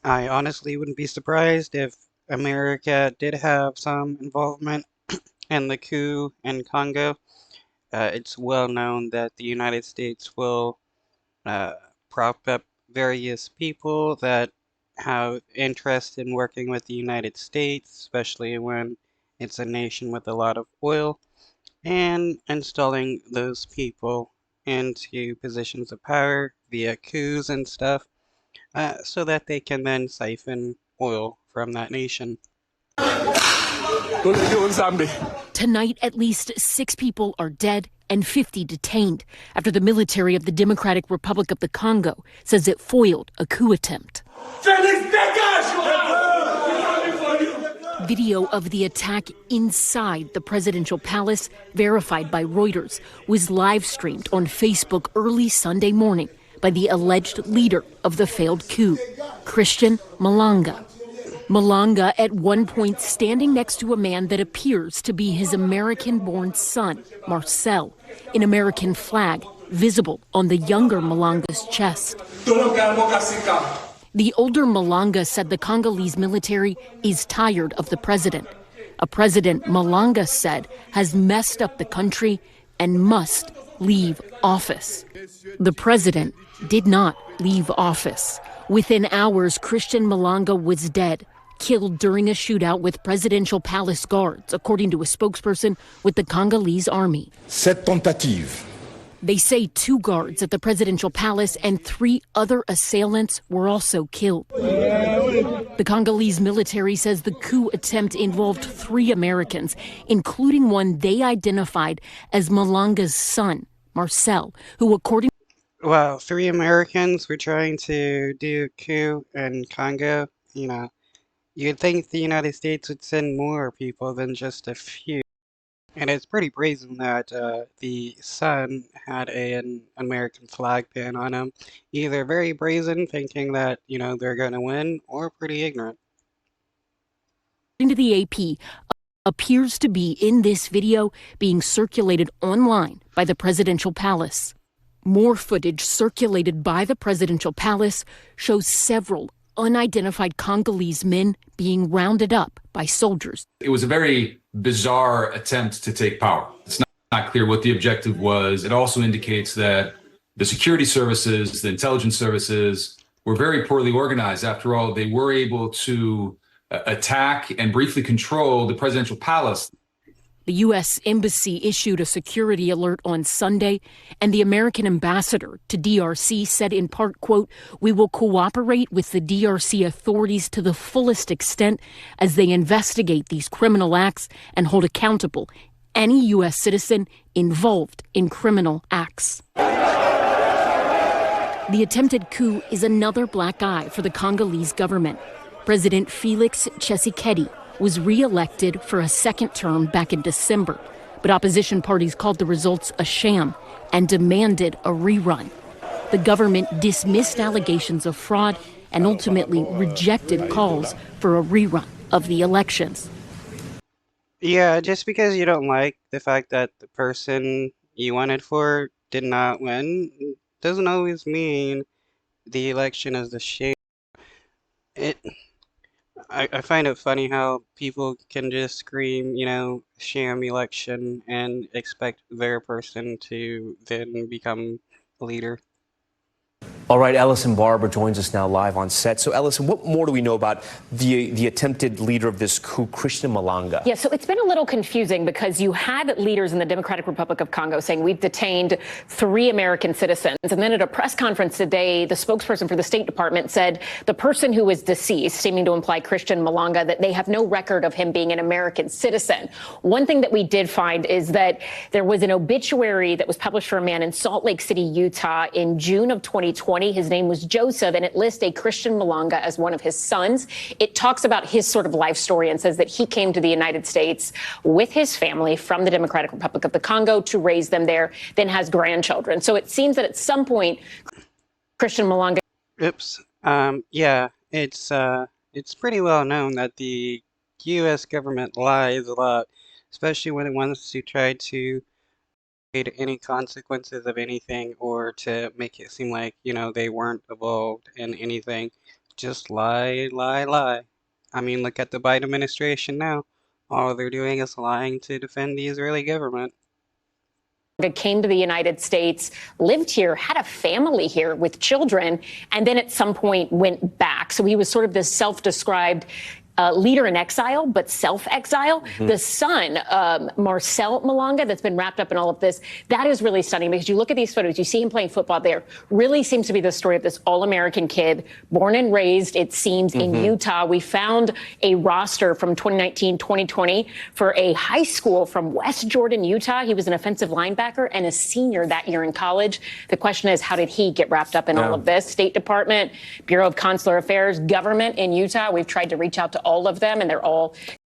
I honestly wouldn't be surprised if America did have some involvement in the coup in Congo. It's well known that the United States will uh, prop up various people that have interest in working with the United States, especially when it's a nation with a lot of oil, and installing those people into positions of power via coups and stuff, so that they can then siphon oil from that nation. Tonight, at least 6 people are dead and 50 detained after the military of the Democratic Republic of the Congo says it foiled a coup attempt. Video of the attack inside the presidential palace, verified by Reuters, was live streamed on Facebook early Sunday morning by the alleged leader of the failed coup, Christian Malanga. Malanga at one point standing next to a man that appears to be his American-born son, Marcel, an American flag visible on the younger Malanga's chest. The older Malanga said the Congolese military is tired of the president, a president Malanga said has messed up the country and must leave office. The president did not leave office. Within hours, Christian Malanga was dead, killed during a shootout with presidential palace guards, according to a spokesperson with the Congolese army. Cette tentative. They say 2 guards at the presidential palace and 3 other assailants were also killed. The Congolese military says the coup attempt involved 3 Americans, including one they identified as Malanga's son, Marcel, who according Well, 3 Americans were trying to do a coup in Congo. You'd think the United States would send more people than just a few. And it's pretty brazen that the son had an American flag pin on him. Either very brazen, thinking that, they're going to win, or pretty ignorant. to the AP appears to be in this video being circulated online by the presidential palace. More footage circulated by the presidential palace shows several unidentified Congolese men being rounded up by soldiers. It was a very bizarre attempt to take power. It's not clear what the objective was. It also indicates that the security services, the intelligence services were very poorly organized. After all, they were able to attack and briefly control the presidential palace. The U.S. Embassy issued a security alert on Sunday, and the American ambassador to DRC said in part, quote, "We will cooperate with the DRC authorities to the fullest extent as they investigate these criminal acts and hold accountable any U.S. citizen involved in criminal acts." The attempted coup is another black eye for the Congolese government. President Felix Tshisekedi was re-elected for a second term back in December, but opposition parties called the results a sham and demanded a rerun. The government dismissed allegations of fraud and ultimately rejected calls for a rerun of the elections. Yeah, just because you don't like the fact that the person you wanted for did not win doesn't always mean the election is a sham. It I find it funny how people can just scream, sham election and expect their person to then become leader. All right, Ellison Barber joins us now live on set. So, Ellison, what more do we know about the attempted leader of this coup, Christian Malanga? Yeah, so it's been a little confusing because you had leaders in the Democratic Republic of Congo saying we've detained 3 American citizens. And then at a press conference today, the spokesperson for the State Department said the person who is deceased, seeming to imply Christian Malanga, that they have no record of him being an American citizen. One thing that we did find is that there was an obituary that was published for a man in Salt Lake City, Utah in June of 2020. His name was Joseph, and it lists a Christian Malanga as one of his sons. It talks about his sort of life story and says that he came to the United States with his family from the Democratic Republic of the Congo to raise them there, then has grandchildren. So it seems that at some point, Christian Malanga. Oops. Yeah, it's pretty well known that the U.S. government lies a lot, especially when it wants to try to any consequences of anything or to make it seem like, they weren't involved in anything. Just lie, lie, lie. I mean, look at the Biden administration now. All they're doing is lying to defend the Israeli government. Came to the United States, lived here, had a family here with children, and then at some point went back. So he was sort of this self-described leader in exile, but self-exile. The son, Marcel Malanga, that's been wrapped up in all of this, that is really stunning because you look at these photos, you see him playing football there. Really seems to be the story of this all-American kid, born and raised, it seems, in Utah. We found a roster from 2019, 2020 for a high school from West Jordan, Utah. He was an offensive linebacker and a senior that year in college. The question is, how did he get wrapped up in all of this? State Department, Bureau of Consular Affairs, government in Utah. We've tried to reach out to all of them, and they're all